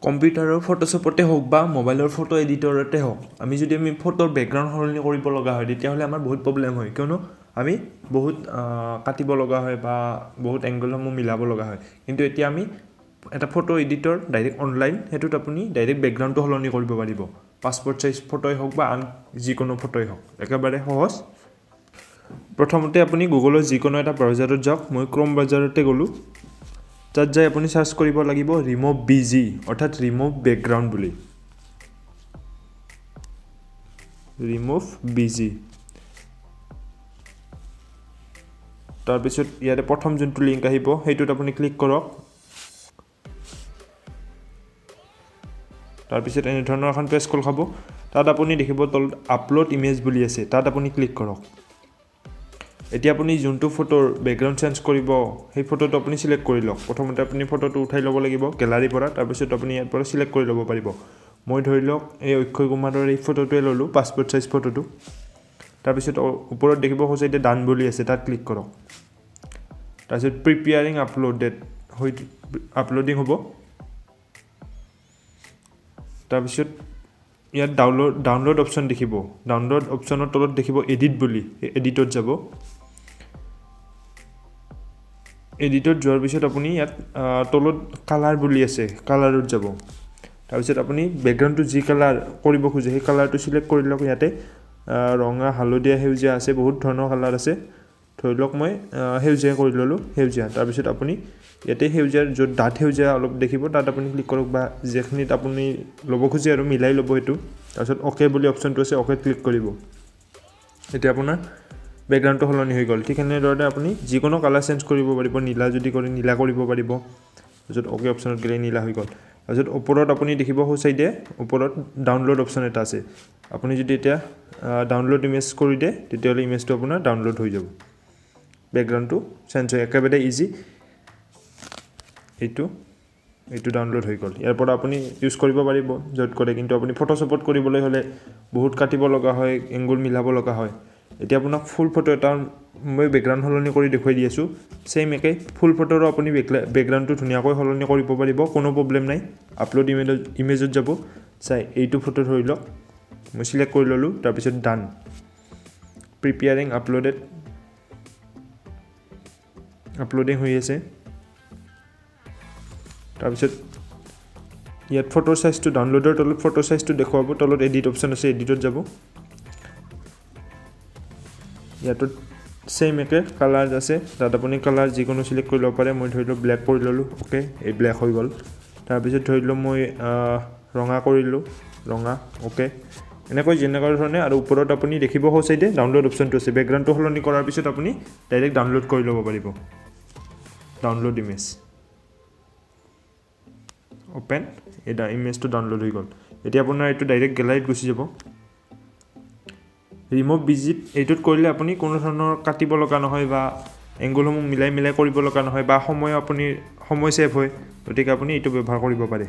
কম্পিউটাৰৰ ফটোশ্বপতে হওক বা মোবাইলৰ ফটো এডিটৰতে হওক আমি ফটোৰ বেকগ্ৰাউণ্ড সলনি কৰিব লগা হয় তেতিয়াহ'লে আমাৰ বহুত প্ৰব্লেম হয় কিয়নো আমি বহুত কাটিব লগা হয় বা বহুত এংগলসমূহ মিলাব লগা হয় কিন্তু এতিয়া আমি এটা ফটো এডিটৰ ডাইৰেক্ট অনলাইন সেইটোত আপুনি ডাইৰেক্ট বেকগ্ৰাউণ্ডটো সলনি কৰিব পাৰিব পাছপৰ্ট সাইজ ফটোই হওক বা আন যিকোনো ফটোই হওক একেবাৰে সহজ প্ৰথমতে আপুনি গুগলৰ যিকোনো এটা ব্ৰাউজাৰত যাওক মই ক্ৰোম ব্ৰাউজাৰতে গ'লোঁ তাত যাই আপুনি সাৰ্চ কৰিব লাগিব ৰিমুভ বিজি অৰ্থাৎ ৰিমুভ বেকগ্ৰাউণ্ড বুলি ৰিমুভ বিজি তাৰপিছত ইয়াতে প্ৰথম যোনটো লিংক আহিব সেইটোত আপুনি ক্লিক কৰক তাৰপিছত এনে ধৰণৰ এখন পেজ খোল খাব তাত আপুনি দেখিব তলত আপলোড ইমেজ বুলি আছে তাত আপুনি ক্লিক কৰক এতিয়া আপুনি যোনটো ফটোৰ বেকগ্ৰাউণ্ড চেঞ্জ কৰিব সেই ফটোটো আপুনি সিলেক্ট কৰি লওক প্ৰথমতে আপুনি ফটোটো উঠাই ল'ব লাগিব গ্যালাৰীৰ পৰা তাৰপিছত আপুনি ইয়াৰ পৰা সিলেক্ট কৰি ল'ব পাৰিব মই ধৰি লওক এই অক্ষয় কুমাৰৰ এই ফটোটোৱে ল'লোঁ পাছপৰ্ট সাইজ ফটোটো তাৰপিছত ওপৰত দেখিব সোঁচাইতে ডান বুলি আছে তাত ক্লিক কৰক তাৰপিছত প্ৰিপেয়াৰিং আপলোডিং হ'ব তাৰপিছত ইয়াত ডাউনলোড অপশ্যন দেখিব ডাউনলোড অপশ্যনৰ তলত দেখিব এডিট বুলি এডিটত যাব এডিটত যোৱাৰ পিছত আপুনি ইয়াত তলত কালাৰ বুলি আছে কালাৰত যাব তাৰপিছত আপুনি বেকগ্ৰাউণ্ডটো যি কালাৰ কৰিব খোজে সেই কালাৰটো সিলেক্ট কৰি লওক ইয়াতে ৰঙা হালধীয়া সেউজীয়া আছে বহুত ধৰণৰ কালাৰ আছে ধৰি লওক মই সেউজীয়া কৰি ল'লোঁ সেউজীয়া তাৰপিছত আপুনি ইয়াতে সেউজীয়াৰ য'ত ডাঠ সেউজীয়া অলপ দেখিব তাত আপুনি ক্লিক কৰক বা যেখিনিত আপুনি ল'ব খোজে আৰু মিলাই ল'ব সেইটো তাৰপিছত অ'কে বুলি অপশ্যনটো আছে অ'কে ক্লিক কৰিব এতিয়া আপোনাৰ বেকগ্ৰাউণ্ডটো সলনি হৈ গ'ল ঠিক এনেদৰে আপুনি যিকোনো কালাৰ চেঞ্জ কৰিব পাৰিব নীলা যদি কৰে নীলা কৰিব পাৰিব তাৰপিছত অ'কে অপশ্যনত গ'লে নীলা হৈ গ'ল তাৰপিছত ওপৰত আপুনি দেখিব সোঁচাইতে ওপৰত ডাউনলোড অপশ্যন এটা আছে আপুনি যদি এতিয়া ডাউনলোড ইমেজ কৰি দিয়ে তেতিয়াহ'লে ইমেজটো আপোনাৰ ডাউনলোড হৈ যাব বেকগ্ৰাউণ্ডটো চেঞ্জ হয় একেবাৰে ইজি এইটো ডাউনলোড হৈ গ'ল ইয়াৰ পৰা আপুনি ইউজ কৰিব পাৰিব য'ত কৰে কিন্তু আপুনি ফটোশ্বপত কৰিবলৈ হ'লে বহুত কাটিব লগা হয় এংগুল মিলাব লগা হয় এতিয়া আপোনাক ফুল ফটো এটা মই বেকগ্ৰাউণ্ড সলনি কৰি দেখুৱাই দি আছোঁ ছেইম একে ফুল ফটোৰো আপুনি বেকগ্ৰাউণ্ডটো ধুনীয়াকৈ সলনি কৰিব পাৰিব কোনো প্ৰব্লেম নাই আপলোড ইমেজত যাব চাই এইটো ফটো ধৰি লওক মই সিলেক্ট কৰি ল'লোঁ তাৰপিছত ডান প্ৰিপেয়াৰিং আপলোডিং হৈ আছে তাৰপিছত ইয়াত ফটোৰ সাইজটো ডাউনলোডৰ তলত ফটোৰ সাইজটো দেখুৱাব তলত এডিট অপশ্যন আছে এডিটত যাব ইয়াতো ছেইম একে কালাৰ আছে তাত আপুনি কালাৰ যিকোনো সিলেক্ট কৰি ল'ব পাৰে মই ধৰি লওক ব্লেক কৰি ল'লোঁ অ'কে এই ব্লেক হৈ গ'ল তাৰপিছত ধৰি লওক মই ৰঙা কৰিলোঁ ৰঙা অ'কে এনেকৈ যেনেকুৱা ধৰণে আৰু ওপৰত আপুনি দেখিব সোঁচাইতে ডাউনলোড অপশ্যনটো আছে বেকগ্ৰাউণ্ডটো সলনি কৰাৰ পিছত আপুনি ডাইৰেক্ট ডাউনলোড কৰি ল'ব পাৰিব ডাউনলোড ইমেজ অ'পেন এটা ইমেজটো ডাউনলোড হৈ গ'ল এতিয়া আপোনাৰ এইটো ডাইৰেক্ট গেলাৰীত গুচি যাব ৰিমুভ বিজিত এইটোত কৰিলে আপুনি কোনো ধৰণৰ কাটিব লগা নহয় বা এংগুলসমূহ মিলাই কৰিব লগা নহয় বা সময় ছেভ হয় গতিকে আপুনি এইটো ব্যৱহাৰ কৰিব পাৰে